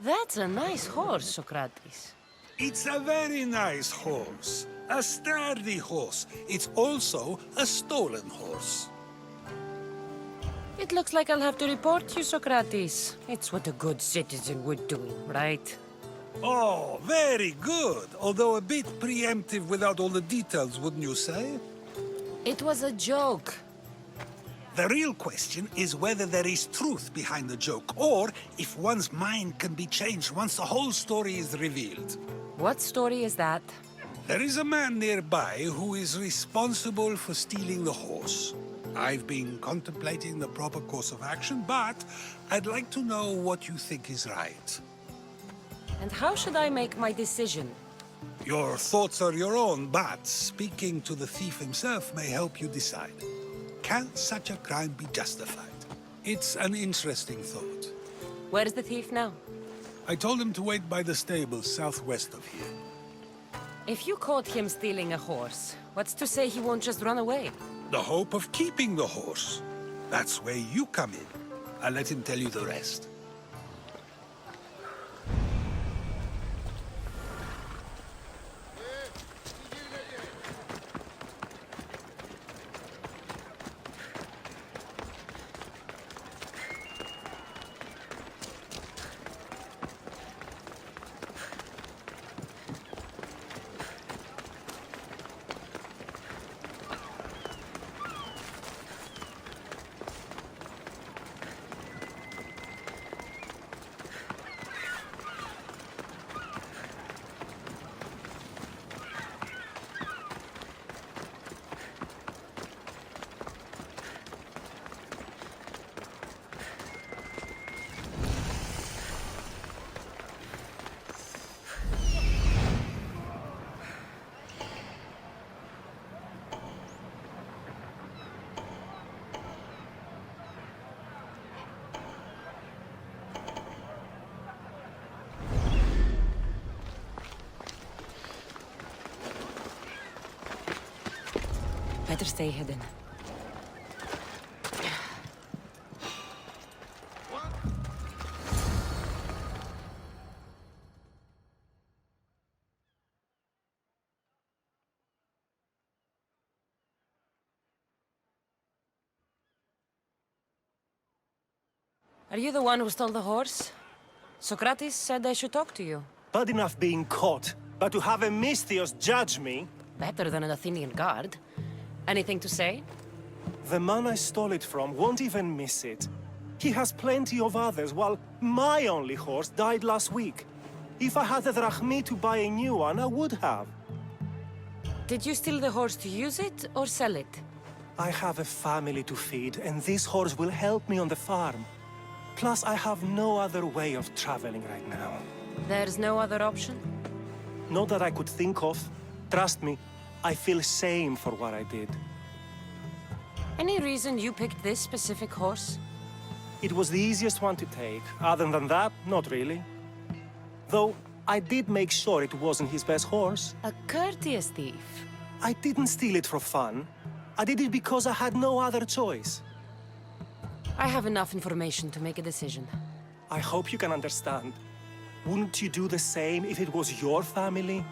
That's a nice horse, Socrates. It's a very nice horse. A sturdy horse. It's also a stolen horse. It looks like I'll have to report you, Socrates. It's what a good citizen would do, right? Oh, very good. Although a bit preemptive without all the details, wouldn't you say? It was a joke. The real question is whether there is truth behind the joke, or if one's mind can be changed once the whole story is revealed. What story is that? There is a man nearby who is responsible for stealing the horse. I've been contemplating the proper course of action, but I'd like to know what you think is right. And how should I make my decision? Your thoughts are your own, but speaking to the thief himself may help you decide. Can such a crime be justified? It's an interesting thought. Where is the thief now? I told him to wait by the stables southwest of here. If you caught him stealing a horse, what's to say he won't just run away? The hope of keeping the horse. That's where you come in. I'll let him tell you the rest. Better stay hidden. Are you the one who stole the horse? Socrates said I should talk to you. Bad enough being caught, but to have a Misthios judge me? Better than an Athenian guard. Anything to say? The man I stole it from won't even miss it. He has plenty of others, while my only horse died last week. If I had the drachmi to buy a new one, I would have. Did you steal the horse to use it, or sell it? I have a family to feed, and this horse will help me on the farm. Plus, I have no other way of traveling right now. There's no other option? Not that I could think of. Trust me, I feel shame for what I did. Any reason you picked this specific horse? It was the easiest one to take. Other than that, not really. Though, I did make sure it wasn't his best horse. A courteous thief. I didn't steal it for fun. I did it because I had no other choice. I have enough information to make a decision. I hope you can understand. Wouldn't you do the same if it was your family?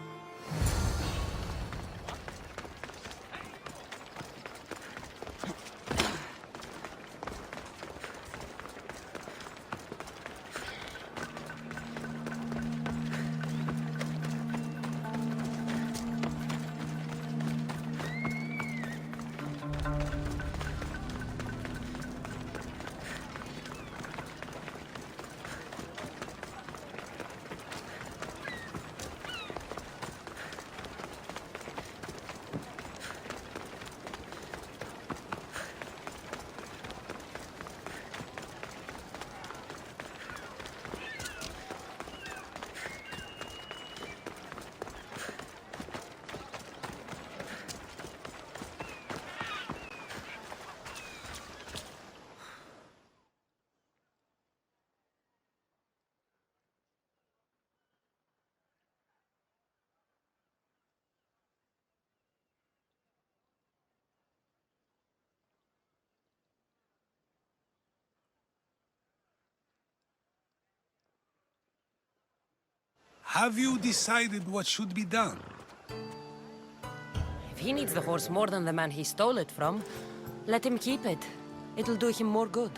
Have you decided what should be done? If he needs the horse more than the man he stole it from, let him keep it. It'll do him more good.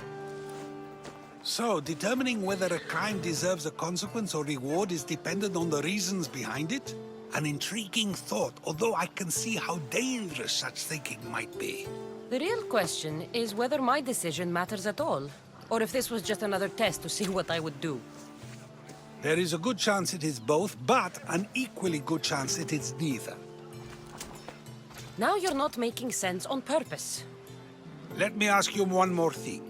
So, determining whether a crime deserves a consequence or reward is dependent on the reasons behind it? An intriguing thought, although I can see how dangerous such thinking might be. The real question is whether my decision matters at all, or if this was just another test to see what I would do. There is a good chance it is both, but an equally good chance it is neither. Now you're not making sense on purpose. Let me ask you one more thing.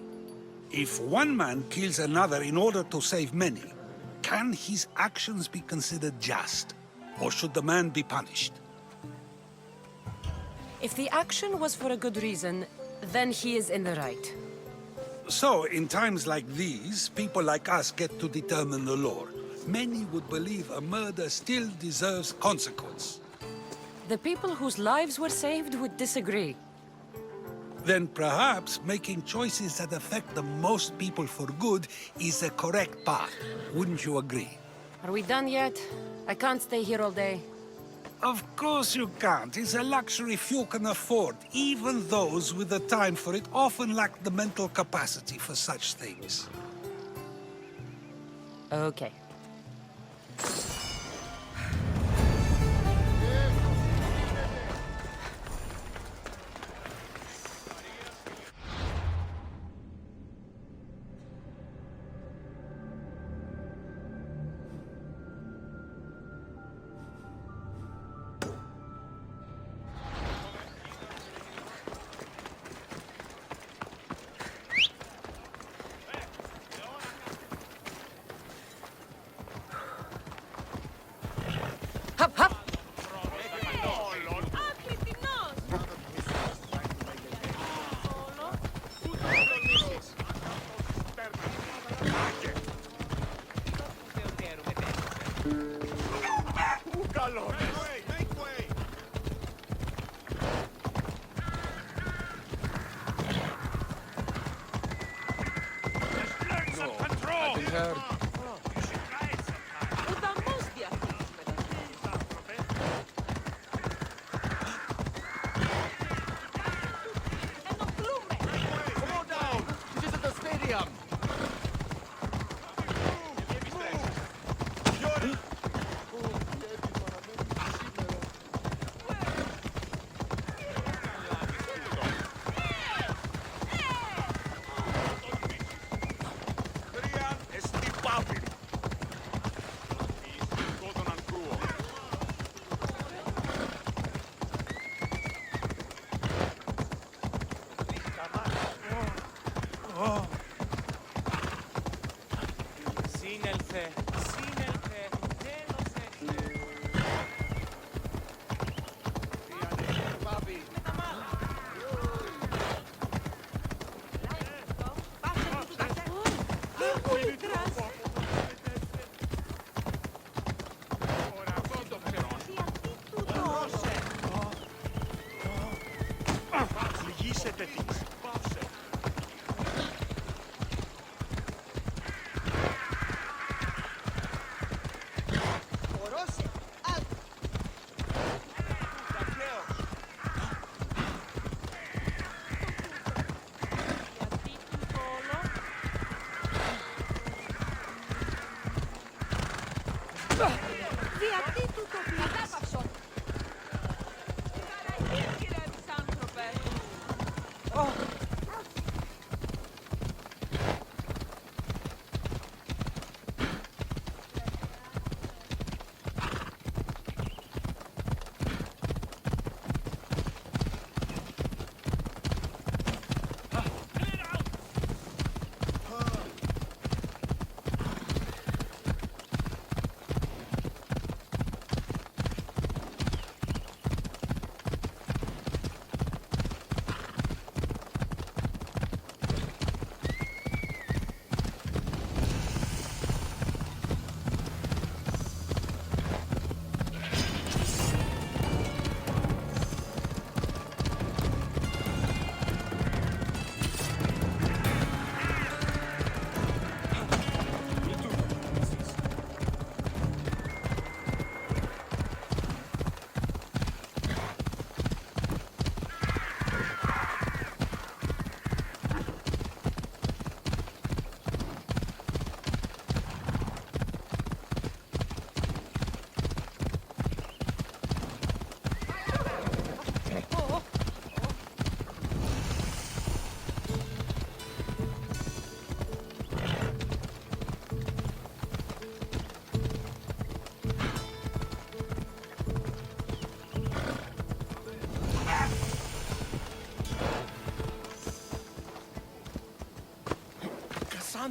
If one man kills another in order to save many, can his actions be considered just? Or should the man be punished? If the action was for a good reason, then he is in the right. So, in times like these, people like us get to determine the law. Many would believe a murder still deserves consequence. The people whose lives were saved would disagree. Then perhaps making choices that affect the most people for good is the correct path. Wouldn't you agree? Are we done yet? I can't stay here all day. Of course you can't. It's a luxury few can afford. Even those with the time for it often lack the mental capacity for such things. Okay. Hop, hop!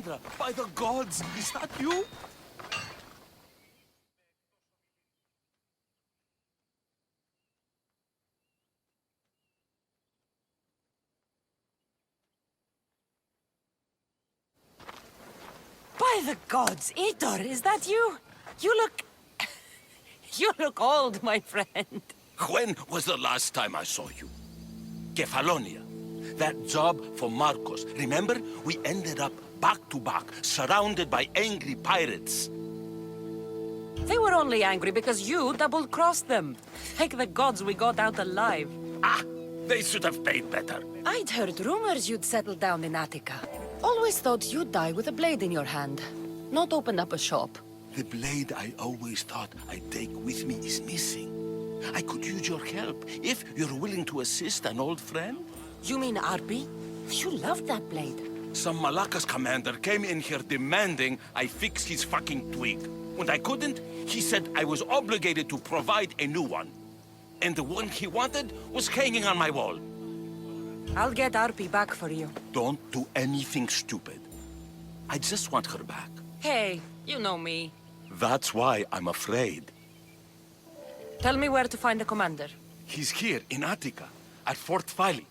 Cassandra, by the gods, is that you? By the gods, Itor, is that you? You look... You look old, my friend. When was the last time I saw you? Kefalonia. That job for Marcos. Remember? We ended up back to back, surrounded by angry pirates. They were only angry because you double-crossed them. Thank the gods we got out alive. Ah! They should have paid better. I'd heard rumors you'd settled down in Attica. Always thought you'd die with a blade in your hand, not open up a shop. The blade I always thought I'd take with me is missing. I could use your help, if you're willing to assist an old friend. You mean Arpi? You loved that blade. Some Malakas commander came in here demanding I fix his fucking twig. When I couldn't, he said I was obligated to provide a new one. And the one he wanted was hanging on my wall. I'll get Arpi back for you. Don't do anything stupid. I just want her back. Hey, you know me. That's why I'm afraid. Tell me where to find the commander. He's here in Attica, at Fort Phili.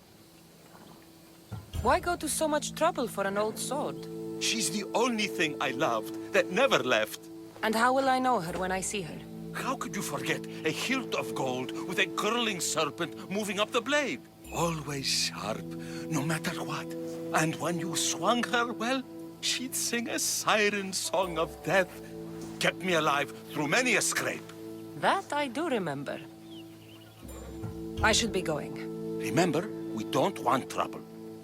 Why go to so much trouble for an old sword? She's the only thing I loved that never left. And how will I know her when I see her? How could you forget a hilt of gold with a curling serpent moving up the blade? Always sharp, no matter what. And when you swung her, well, she'd sing a siren song of death. Kept me alive through many a scrape. That I do remember. I should be going. Remember, we don't want trouble.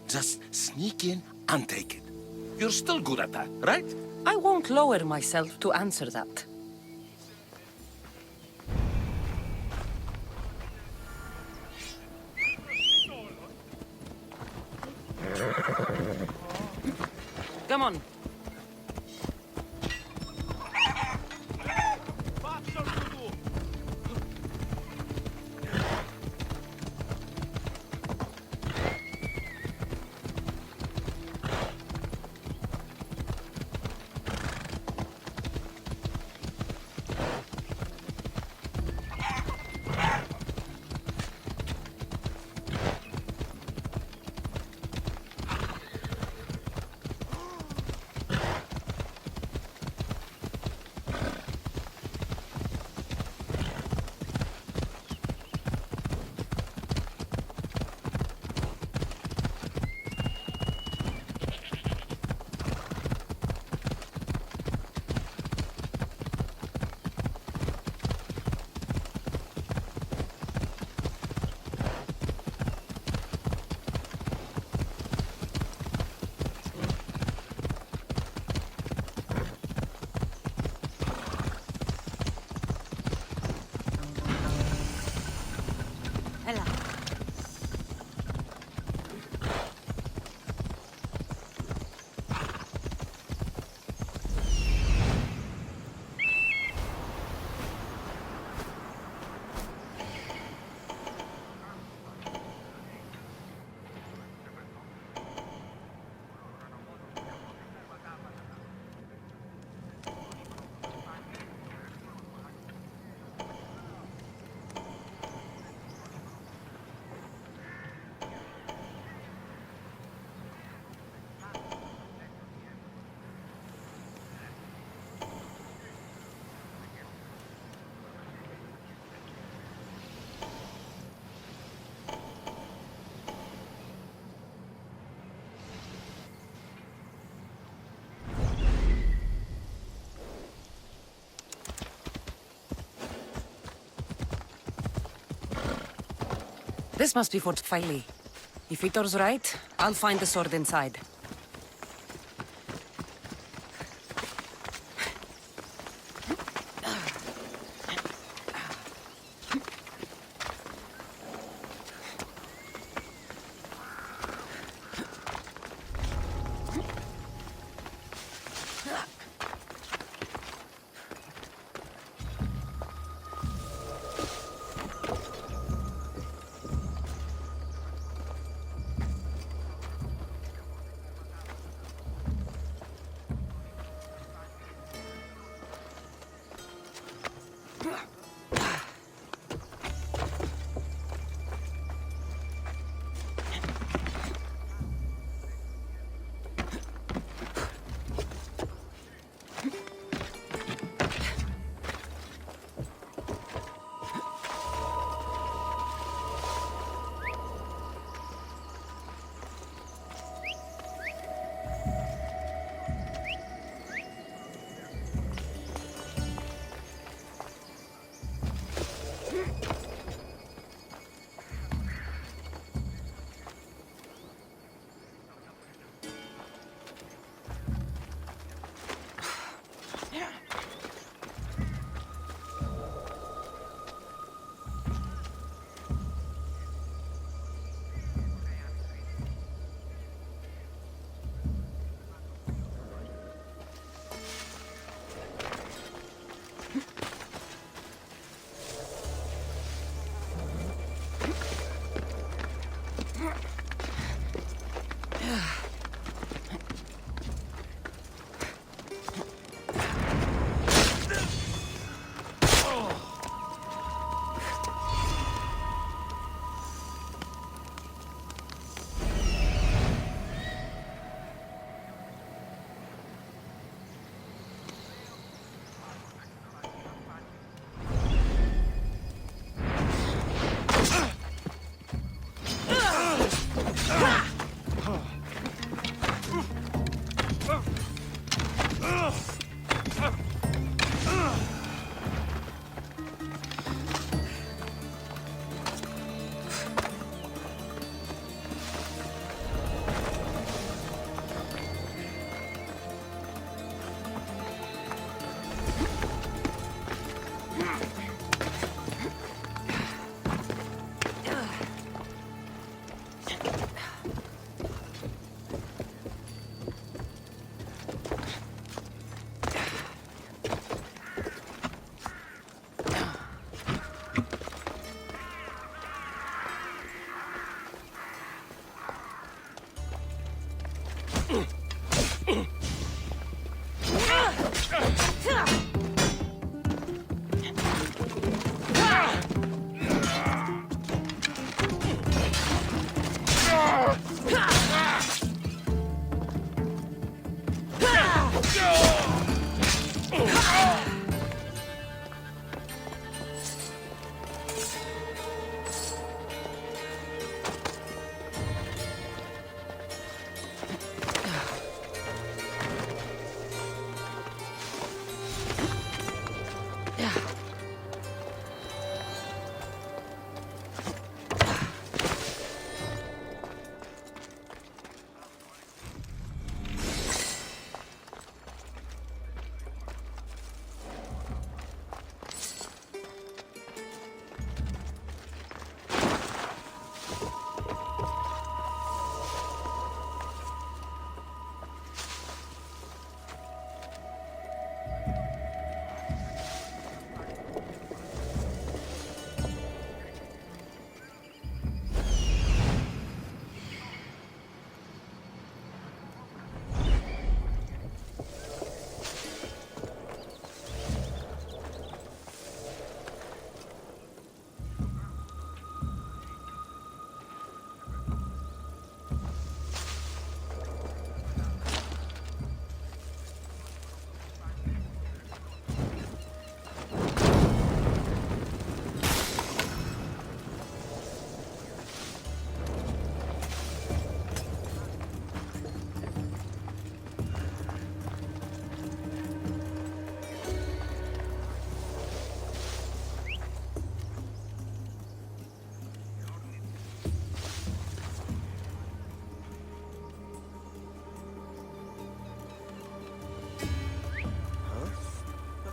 Just sneak in and take it. You're still good at that, right? I won't lower myself to answer that. Come on. This must be Fort Phili. If Itor's right, I'll find the sword inside.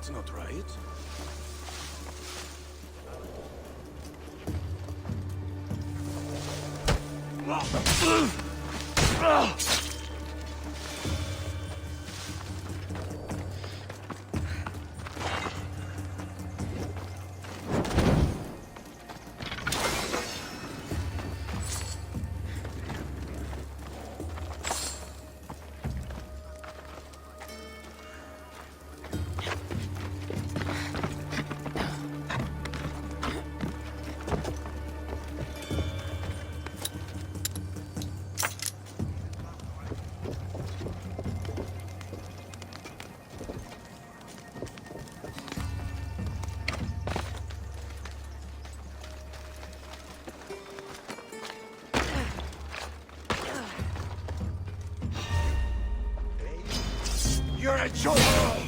That's not right. You're a joke!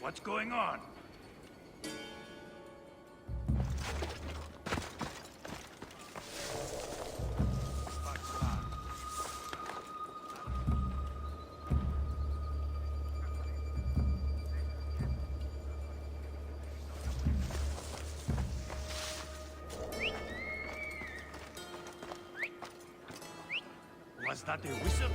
What's going on? Was that a whistle?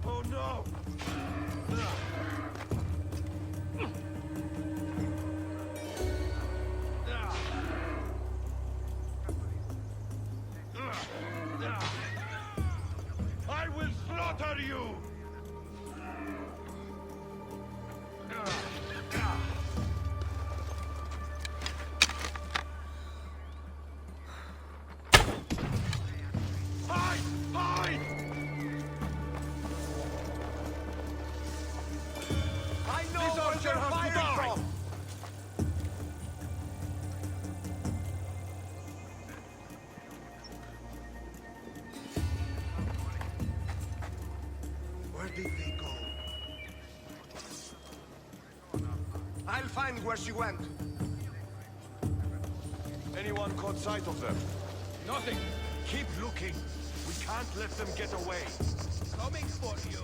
Oh no! I will slaughter you! Hide! Hide! I know this archer has to die! Where did they go? I'll find where she went. Anyone caught sight of them? Nothing. Keep looking. We can't let them get away. Coming for you.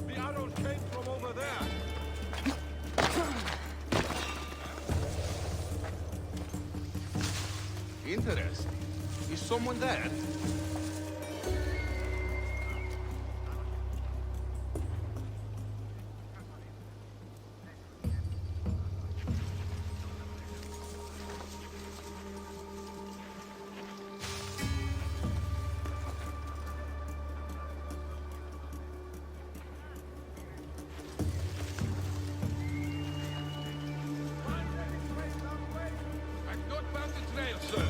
The arrows came from over there. Interesting. Is someone there? I've not found the trail, sir.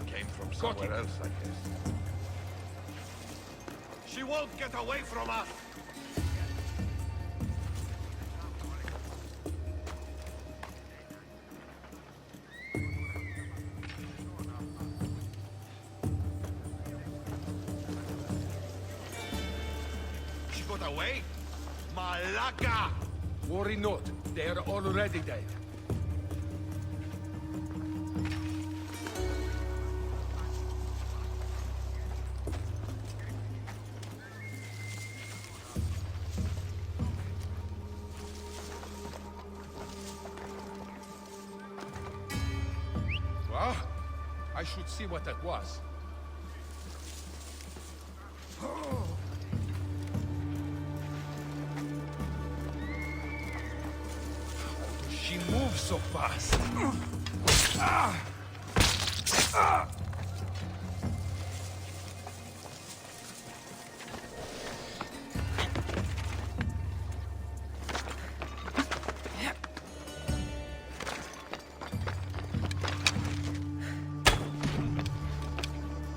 Came from somewhere else, I guess. She won't get away from us. She got away? Malaka! Worry not. They are already dead. Well, I should see what that was. She moves so fast.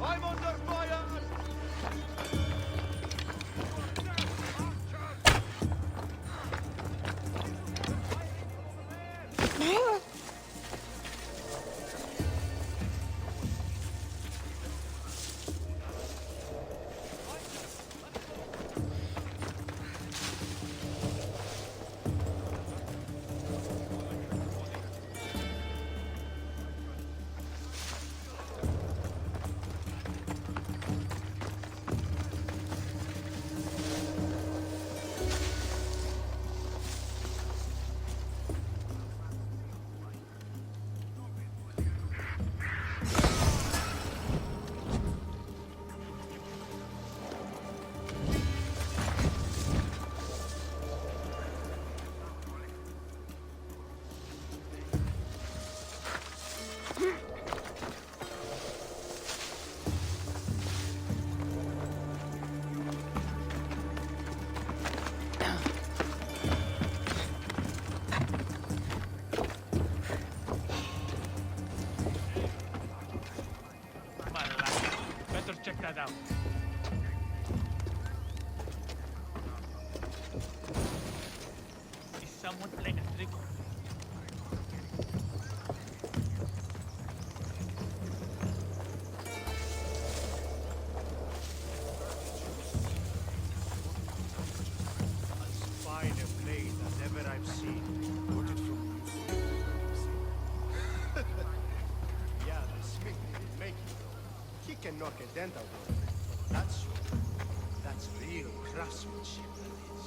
I'm under fire! Better check that out. Is someone playing a trick? As fine a blade as ever I've seen. Got it from Yeah, the smith didn't make it though. He can knock a dent out of it. That's real craftsmanship, that is.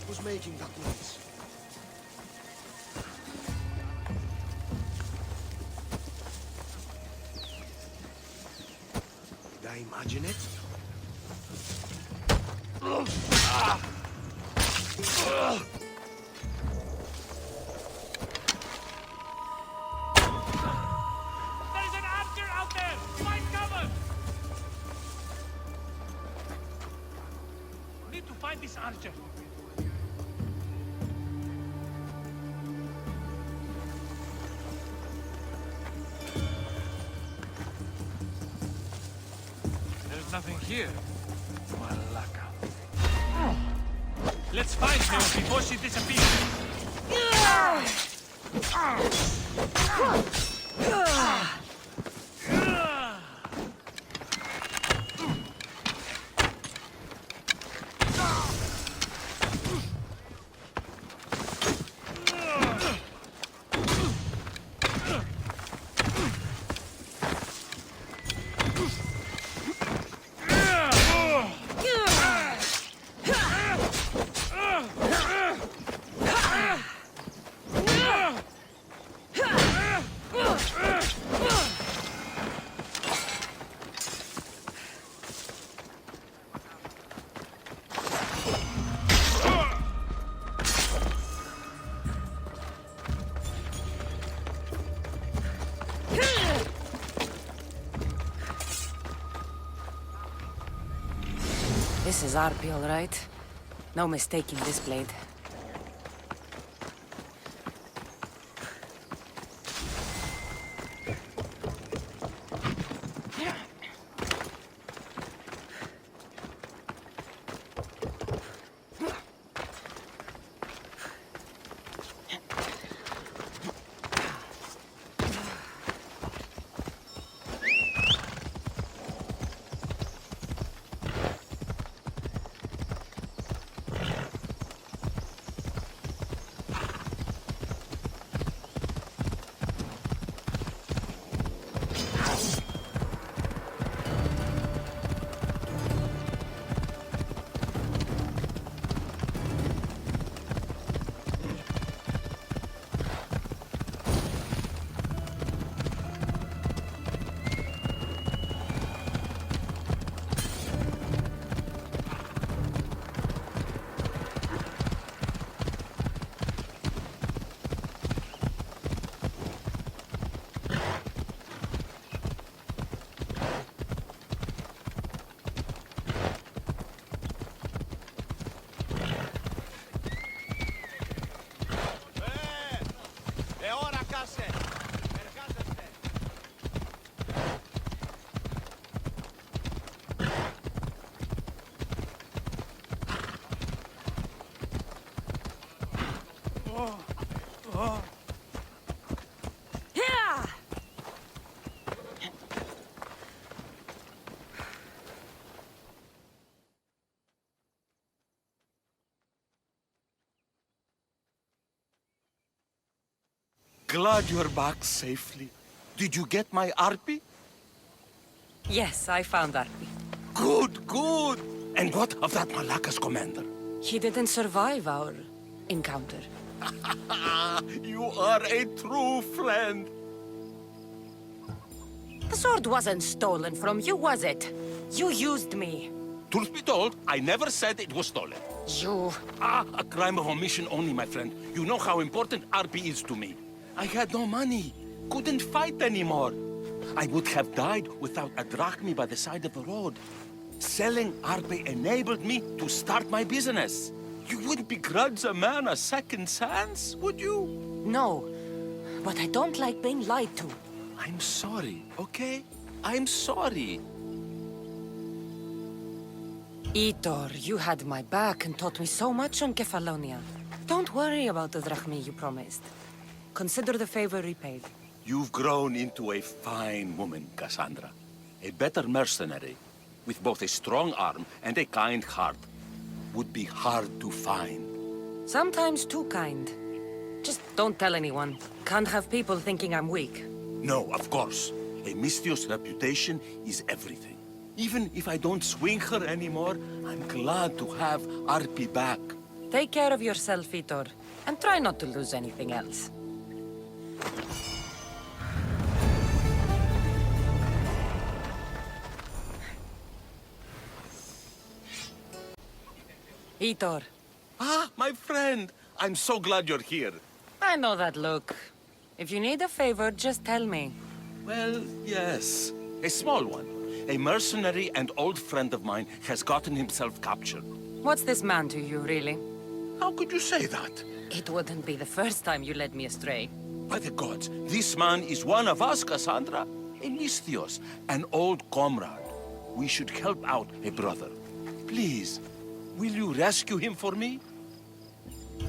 Who's making that noise? Did I imagine it? There is an archer out there! Find cover! Need to find this archer. There's nothing here. Malaka. Let's find her before she disappears. This is RP, all right. No mistaking this blade. Glad you're back safely. Did you get my arpy? Yes, I found RP. Good, good. And what of that Malaka's commander? He didn't survive our encounter. You are a true friend. The sword wasn't stolen from you, was it? You used me. Truth be told, I never said it was stolen. You... A crime of omission only, my friend. You know how important RP is to me. I had no money. Couldn't fight anymore. I would have died without a drachmi by the side of the road. Selling RP enabled me to start my business. You wouldn't begrudge a man a second chance, would you? No, but I don't like being lied to. I'm sorry, okay? I'm sorry. Itor, you had my back and taught me so much on Kefalonia. Don't worry about the drachmi you promised. Consider the favor repaid. You've grown into a fine woman, Cassandra. A better mercenary, with both a strong arm and a kind heart, would be hard to find. Sometimes too kind. Just don't tell anyone. Can't have people thinking I'm weak. No, of course. A Misthios reputation is everything. Even if I don't swing her anymore, I'm glad to have RP back. Take care of yourself, Itor, and try not to lose anything else. Itor, Ah, my friend! I'm so glad you're here. I know that look. If you need a favor, just tell me. Well, yes. A small one. A mercenary and old friend of mine has gotten himself captured. What's this man to you, really? How could you say that? It wouldn't be the first time you led me astray. By the gods, this man is one of us, Cassandra. A Misthios, an old comrade. We should help out a brother. Please, will you rescue him for me?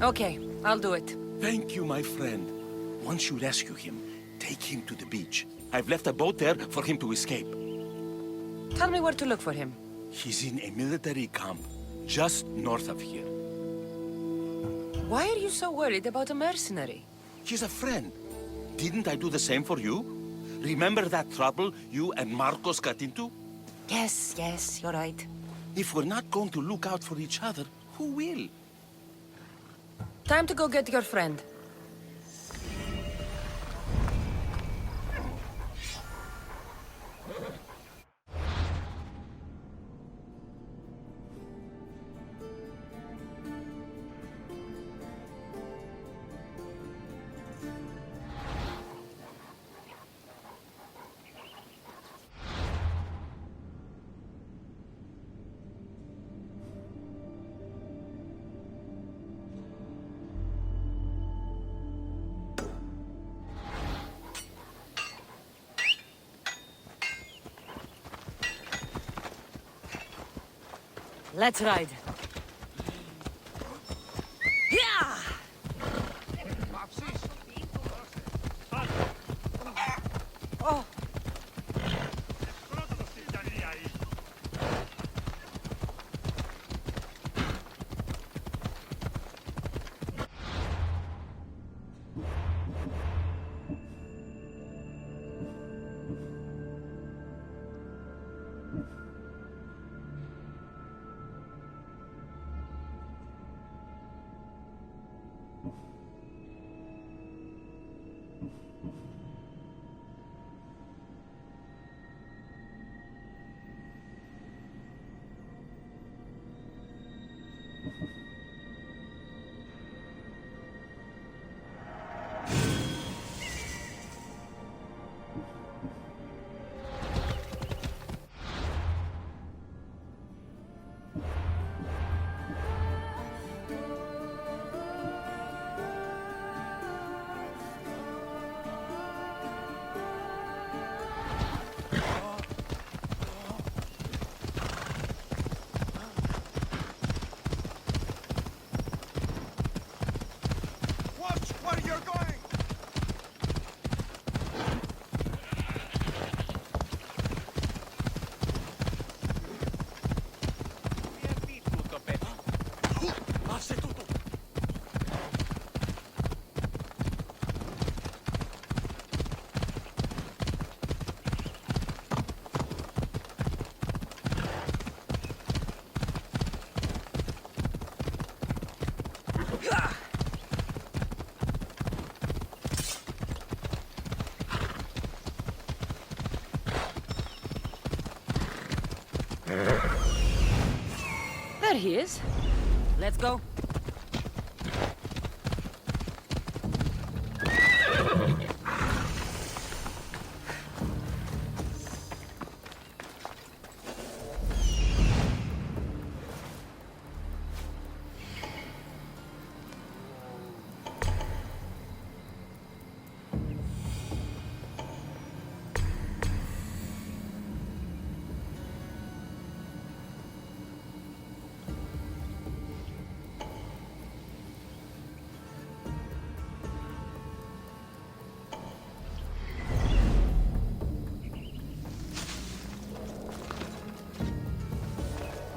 Okay, I'll do it. Thank you, my friend. Once you rescue him, take him to the beach. I've left a boat there for him to escape. Tell me where to look for him. He's in a military camp just north of here. Why are you so worried about a mercenary? He's a friend. Didn't I do the same for you? Remember that trouble you and Marcos got into? Yes, you're right. If we're not going to look out for each other, who will? Time to go get your friend. Let's ride. Yeah! Oh. There he is. Let's go.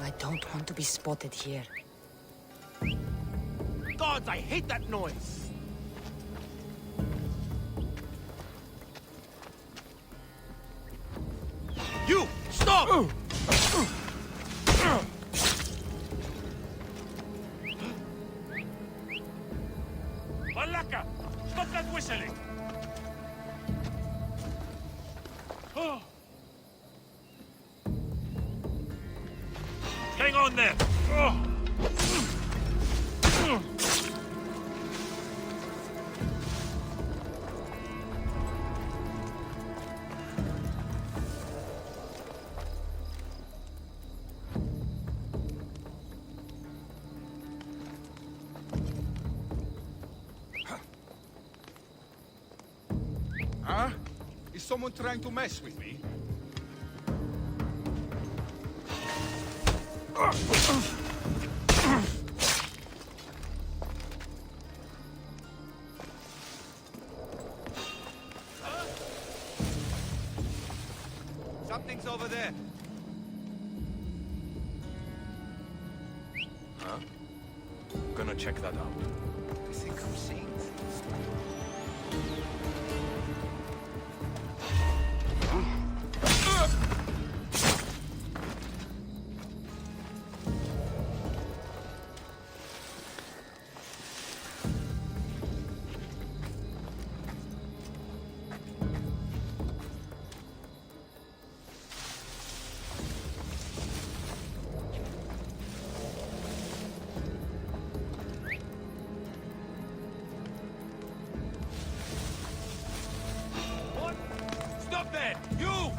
I don't want to be spotted here. Gods, I hate that noise! You! Stop! Malaka! Stop that whistling! Oh. Hang on there! Oh. Huh? Is someone trying to mess with me? Something's over there. Huh? Gonna check that out. I think I'm seeing things. What? Stop there! You!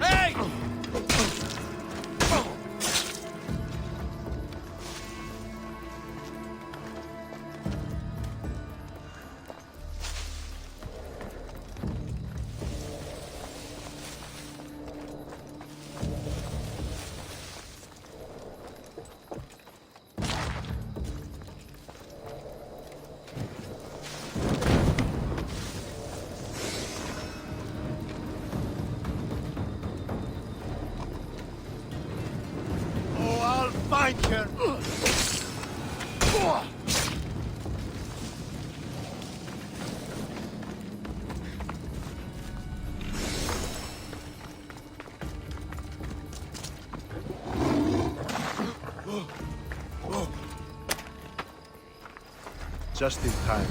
Hey! Oh, I'll find you! Just in time.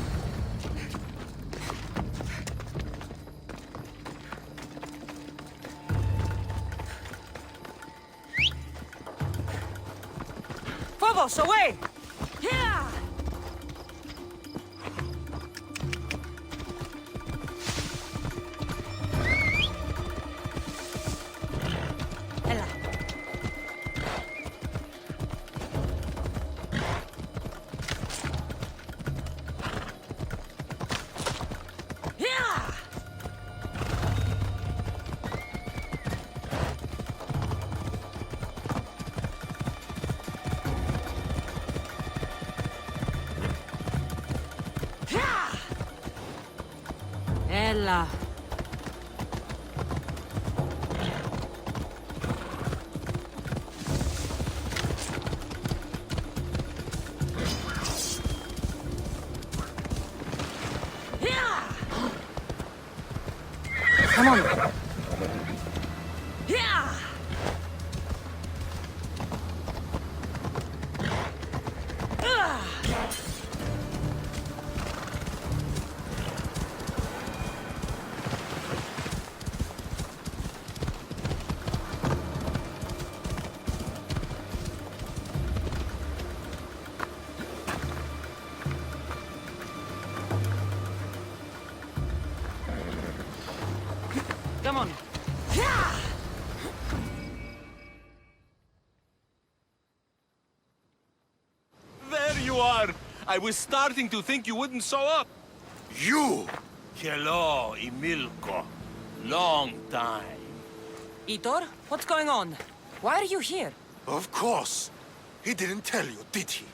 Phobos, away! Yeah! Ella. Yeah! Yeah! Ella. Yeah! Come on. Yeah! There you are! I was starting to think you wouldn't show up. You! Hello, Emilko. Long time. Itor, what's going on? Why are you here? Of course. He didn't tell you, did he?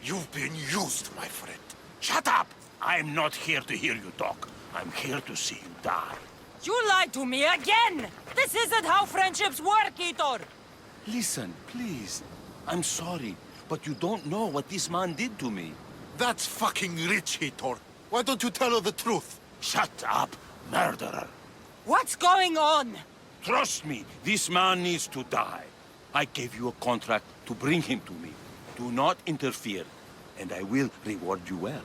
You've been used, my friend. Shut up! I'm not here to hear you talk. I'm here to see you die. You lied to me again! This isn't how friendships work, Itor! Listen, please. I'm sorry, but you don't know what this man did to me. That's fucking rich, Hitor. Why don't you tell her the truth? Shut up, murderer. What's going on? Trust me, this man needs to die. I gave you a contract to bring him to me. Do not interfere, and I will reward you well.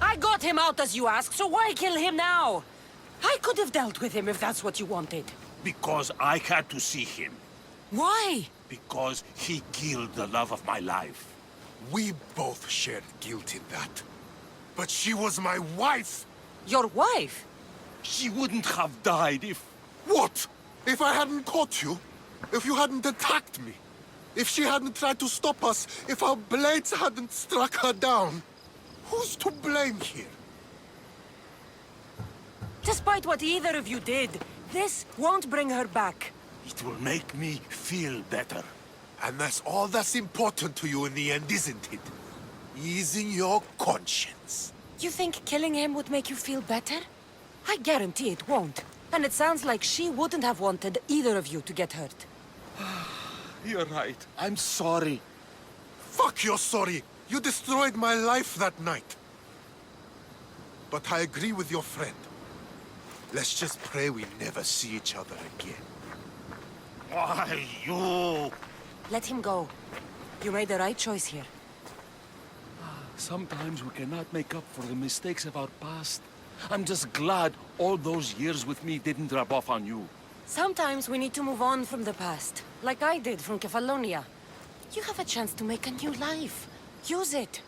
I got him out as you asked, so why kill him now? I could have dealt with him if that's what you wanted. Because I had to see him. Why? Because he killed the love of my life. We both shared guilt in that. But she was my wife! Your wife? She wouldn't have died if... What? If I hadn't caught you? If you hadn't attacked me? If she hadn't tried to stop us? If our blades hadn't struck her down? Who's to blame here? Despite what either of you did, this won't bring her back. It will make me feel better. And that's all that's important to you in the end, isn't it? Easing your conscience. You think killing him would make you feel better? I guarantee it won't. And it sounds like she wouldn't have wanted either of you to get hurt. You're right. I'm sorry. Fuck you're sorry. You destroyed my life that night. But I agree with your friend. Let's just pray we never see each other again. Why, you... Let him go. You made the right choice here. Sometimes we cannot make up for the mistakes of our past. I'm just glad all those years with me didn't rub off on you. Sometimes we need to move on from the past, like I did from Kefalonia. You have a chance to make a new life. Use it.